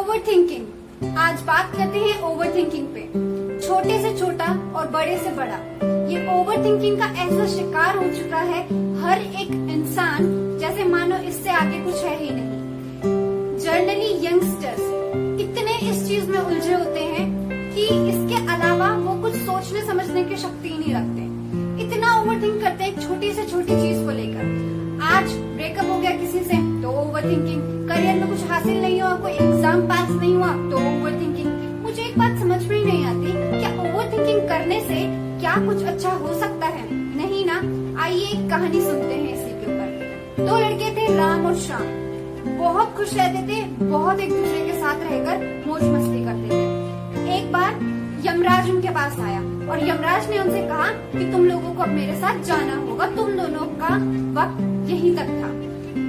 Over thinking. आज बात करते हैं ओवर थिंकिंग पे। छोटे से छोटा और बड़े से बड़ा ये ओवर थिंकिंग का ऐसा शिकार हो चुका है हर एक इंसान, जैसे मानो इससे आगे कुछ है ही नहीं। जर्नली यंगस्टर्स इतने इस चीज में उलझे होते हैं कि इसके अलावा वो कुछ सोचने समझने की शक्ति ही नहीं रखते। इतना ओवर थिंक करते हैं एक छोटी से छोटी चीज को लेकर। आज ब्रेकअप हो गया किसी से तो ओवर थिंकिंग, करियर में कुछ हासिल नहीं हुआ, कोई एग्जाम पास नहीं हुआ तो ओवर थिंकिंग। मुझे एक बात समझ में ही नहीं आती, क्या ओवर थिंकिंग करने से क्या कुछ अच्छा हो सकता है? नहीं ना। आइए एक कहानी सुनते हैं इसी के ऊपर। दो लड़के थे, राम और श्याम। बहुत खुश रहते थे, बहुत एक दूसरे के साथ रहकर मौज मस्ती करते थे। एक बार यमराज उनके पास आया और यमराज ने उनसे कहा कि तुम लोगों को अब मेरे साथ जाना होगा, तुम दोनों का वक्त यहीं तक था।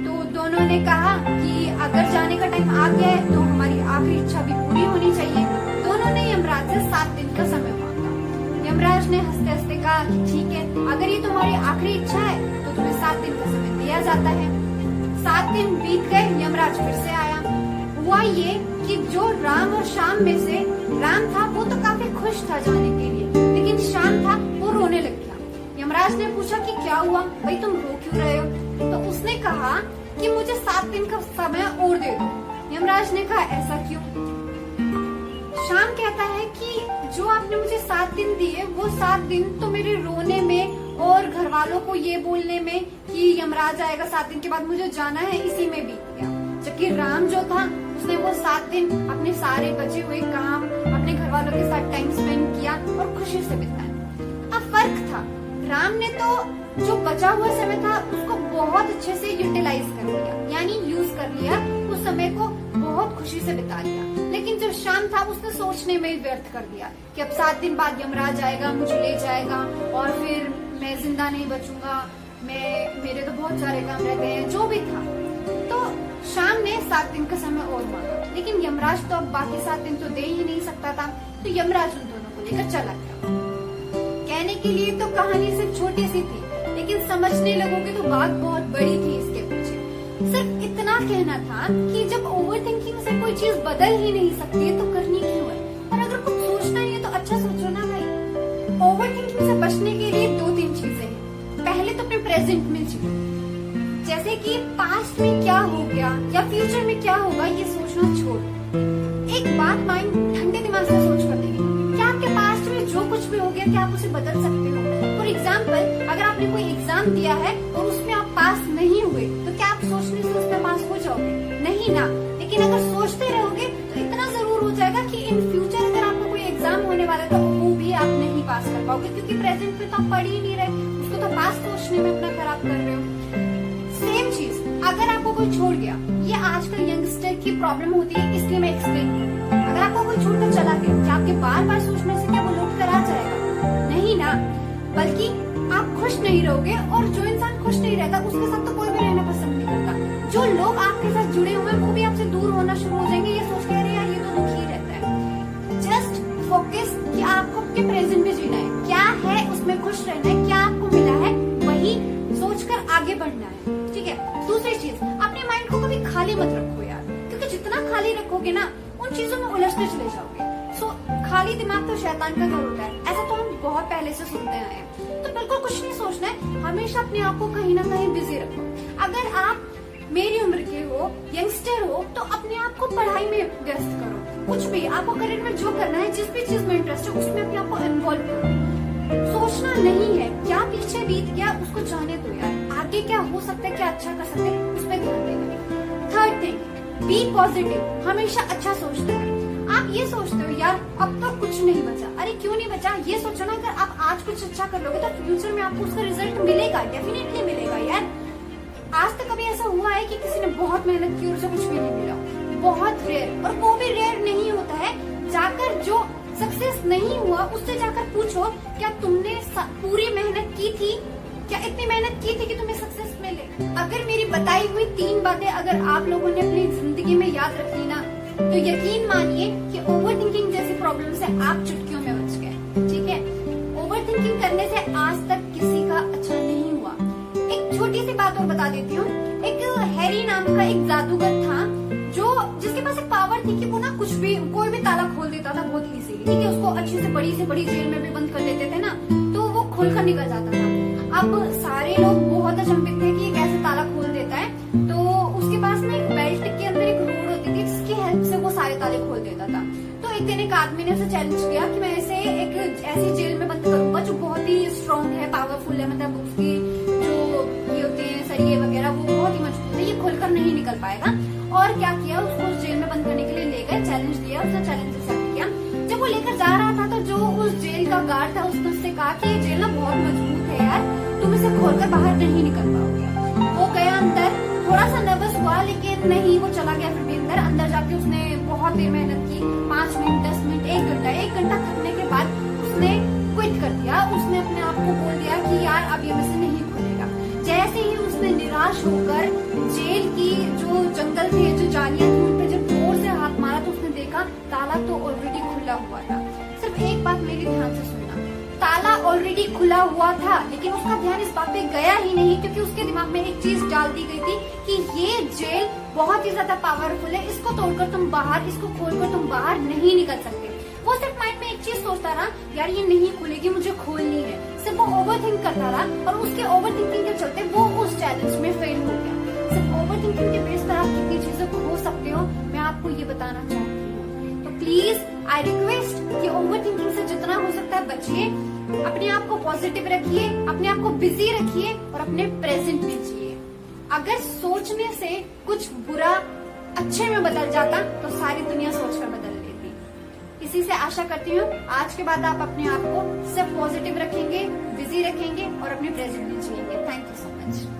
तो दोनों ने कहा कि अगर जाने का टाइम आ गया है तो हमारी आखिरी इच्छा भी पूरी होनी चाहिए। दोनों ने यमराज से 7 दिन का समय मांगा। यमराज ने हंसते हंसते कहा कि ठीक है, अगर ये तुम्हारी आखिरी इच्छा है तो तुम्हें 7 दिन का समय दिया जाता है। 7 दिन बीत गए, यमराज फिर से आया। हुआ ये कि जो राम और श्याम में से राम था वो तो काफी खुश था जाने के लिए, लेकिन श्याम था वो रोने लग गया। यमराज ने पूछा कि क्या हुआ भाई, तुम रो क्यों रहे हो? तो उसने कहा कि मुझे 7 दिन का समय और दे दो। यमराज ने कहा ऐसा क्यों? श्याम कहता है कि जो आपने मुझे 7 दिन दिए वो 7 दिन तो मेरे रोने में और घर वालों को ये बोलने में कि यमराज आएगा 7 दिन के बाद मुझे जाना है, इसी में बीत गया। जबकि राम जो था उसने वो 7 दिन अपने सारे बचे हुए काम, अपने घर वालों के साथ टाइम स्पेंड किया और खुशी से बिताया। अब फर्क था, राम ने तो जो बचा हुआ समय था उसको बहुत अच्छे से यूटिलाइज कर लिया, यानी यूज कर लिया, उस समय को बहुत खुशी से बिता लिया। लेकिन जो श्याम था उसने सोचने में ही व्यर्थ कर दिया कि अब 7 दिन बाद यमराज आएगा, मुझे ले जाएगा और फिर मैं जिंदा नहीं बचूंगा, मेरे तो बहुत सारे काम रहते हैं, जो भी था। तो श्याम ने 7 दिन का समय और मांगा, लेकिन यमराज तो अब बाकी 7 दिन तो दे ही नहीं सकता था। तो यमराज उन दोनों को लेकर चला गया। कहने के लिए तो कहानी सिर्फ छोटी सी थी, लेकिन समझने लगोगे तो बात बहुत बड़ी थी इसके पीछे। सिर्फ इतना कहना था कि जब ओवर थिंकिंग से कोई चीज बदल ही नहीं सकती है तो करनी क्यों है? और अगर कुछ सोचना ही है तो अच्छा सोचो ना भाई। ओवर थिंकिंग से बचने के लिए 2-3 चीजें हैं। पहले तो अपने प्रेजेंट में जियो, जैसे कि पास्ट में क्या हो गया या फ्यूचर में क्या होगा ये सोचना छोड़। एक बात माइंड ठंडे दिमाग से सोच कर देखिए, क्या आपके पास्ट में जो कुछ भी हो गया क्या आप उसे बदल सकते हो? फॉर एग्जाम्पल, अगर आपने कोई एग्जाम दिया है और उसमें आप पास नहीं हुए तो क्या आप सोचने से उसमें पास हो जाओगे? नहीं ना। लेकिन अगर सोचते रहोगे तो इतना जरूर हो जाएगा कि इन फ्यूचर अगर आपको कोई एग्जाम होने वाला है तो वो भी आप नहीं पास कर पाओगे, क्योंकि प्रेजेंट में तो आप पढ़ ही नहीं रहे, उसको तो पास सोचने में अपना खराब कर रहे हो। सेम चीज अगर आपको कोई छोड़ गया, ये आजकल यंगस्टर की प्रॉब्लम होती है, इसलिए मैं एक्सप्लेन करूँ। अगर आपको कोई छोड़कर चला गया, क्या आपके बार बार सोचने से क्या वो लौट कर आ जाएगा? नहीं ना। बल्कि आप खुश नहीं रहोगे, और जो इंसान खुश नहीं रहता उसके साथ तो कोई भी रहना पसंद नहीं करता। जो लोग आपके साथ जुड़े हुए हैं वो भी आपसे दूर होना शुरू हो जाएंगे, ये सोच के अरे यार ये तो दुखी रहता है। जस्ट फोकस कि आपको आपके प्रेजेंट में जीना है, क्या है उसमें खुश रहना है, क्या आपको मिला है वही सोचकर आगे बढ़ना है। ठीक है। दूसरी चीज, अपने माइंड को कभी खाली मत रखो यार, क्योंकि जितना खाली रखोगे ना उन चीजों में उलझते चले जाओगे। खाली दिमाग तो शैतान का घर होता है, ऐसा तो हम बहुत पहले से सुनते आए हैं। तो बिल्कुल कुछ नहीं सोचना है, हमेशा अपने आप को कहीं ना कहीं बिजी रखो। अगर आप मेरी उम्र के हो, यंगस्टर हो, तो अपने आप को पढ़ाई में व्यस्त करो। कुछ भी आपको करियर में जो करना है, जिस भी चीज में इंटरेस्ट है उसमें अपने आप को इन्वॉल्व करो। सोचना नहीं है, क्या पीछे बीत गया उसको जाने दो यार, आगे क्या हो सकता है, क्या अच्छा कर सकते हैं उस पर ध्यान देना। थर्ड थिंग, बी पॉजिटिव, हमेशा अच्छा सोचते हैं। आप ये सोचते हो यार अब तो कुछ नहीं बचा, अरे क्यों नहीं बचा? ये सोचो ना, अगर आप आज कुछ अच्छा कर लोगे तो फ्यूचर में आपको उसका रिजल्ट मिलेगा, डेफिनेटली मिलेगा यार। आज तक कभी ऐसा हुआ है कि किसी ने बहुत मेहनत की और उसे कुछ भी नहीं मिला? बहुत रेयर, और वो भी रेयर नहीं होता है। जाकर जो सक्सेस नहीं हुआ उससे जाकर पूछो, क्या तुमने पूरी मेहनत की थी? क्या इतनी मेहनत की थी कि तुम्हें सक्सेस मिले? अगर मेरी बताई हुई 3 बातें अगर आप लोगों ने अपनी जिंदगी में याद रख ली ना, तो यकीन मानिए कि ओवर थिंकिंग जैसी प्रॉब्लम से आप चुटकियों में बच गए। ठीक है। ओवर थिंकिंग करने से आज तक किसी का अच्छा नहीं हुआ। एक छोटी सी बात और बता देती हूँ। एक हैरी नाम का एक जादूगर था, जो जिसके पास एक पावर थी कि वो ना ठीक है, उसको अच्छी से बड़ी जेल में भी बंद कर देते थे ना, तो वो खोलकर निकल जाता था। अब सारे लोग बहुत अचंभित थे कि ये कैसे ताला खोल देता है। तो उसके पास ना एक बेल्ट के अंदर एक रोड होती थी जिसकी हेल्प से वो सारे ताले खोल देता था। तो एक दिन एक आदमी ने उसे चैलेंज किया कि मैं इसे एक ऐसी जेल में बंद करूंगा जो बहुत ही स्ट्रॉन्ग है, पावरफुल है, मतलब उसकी जो ये होते हैं सरिये वगैरह वो बहुत ही मजबूत है, ये खोलकर नहीं निकल पाएगा। और क्या किया, उसको उस जेल में बंद करने के लिए ले गए, चैलेंज दिया, उसने चैलेंज एक्सेप्ट किया। जब वो लेकर जा रहा था तो जो उस जेल का गार्ड था उसने उससे कहा कि ये जेल ना बहुत मजबूत है यार, तुम इसे खोलकर बाहर नहीं निकल पाओगे। वो गया अंदर, थोड़ा सा नर्वस हुआ लेकिन नहीं, वो चला गया फिर भी अंदर जाके उसने बहुत देर मेहनत की, 5 मिनट 10 मिनट 1 घंटा थकने के बाद उसने क्विट कर दिया। उसने अपने आप को बोल दिया कि यार अब ये मुझसे नहीं खुलेगा। जैसे ही उसने निराश होकर जेल की जो जंगल थे, जो जालियां थी, उन पे जब जोर से हाथ मारा तो उसने देखा ताला तो ऑलरेडी खुला हुआ था। सिर्फ एक बात मेरी ध्यान से सुनना, ताला ऑलरेडी खुला हुआ था लेकिन उसका ध्यान इस बात पे गया ही नहीं, क्योंकि उसके दिमाग में एक चीज डाल दी गई थी कि ये जेल बहुत ही ज्यादा पावरफुल है, इसको तोड़कर तुम बाहर, इसको खोलकर तुम बाहर नहीं निकल सकते। वो सिर्फ माइंड में एक चीज सोचता रहा, यार ये नहीं खुलेगी, मुझे खोलनी है। सिर्फ वो ओवरथिंक करता रहा और उसके ओवरथिंकिंग के चलते वो उस चैलेंज में फेल हो गया। सिर्फ ओवरथिंकिंग के बेस पर आप कितनी चीजें खो सकते हो, मैं आपको ये बताना चाहती हूँ। तो प्लीज आई रिक्वेस्ट कि ओवरथिंकिंग से जितना हो सकता है बचिए, अपने आप को पॉजिटिव रखिए, अपने आप को बिजी रखिए और अपने प्रेजेंट में जिए। अगर सोचने से कुछ बुरा अच्छे में बदल जाता तो सारी दुनिया सोचकर बदल लेती। इसी से आशा करती हूँ आज के बाद आप अपने आप को सिर्फ पॉजिटिव रखेंगे, बिजी रखेंगे और अपने प्रेजेंट में जिएंगे। Thank you so much.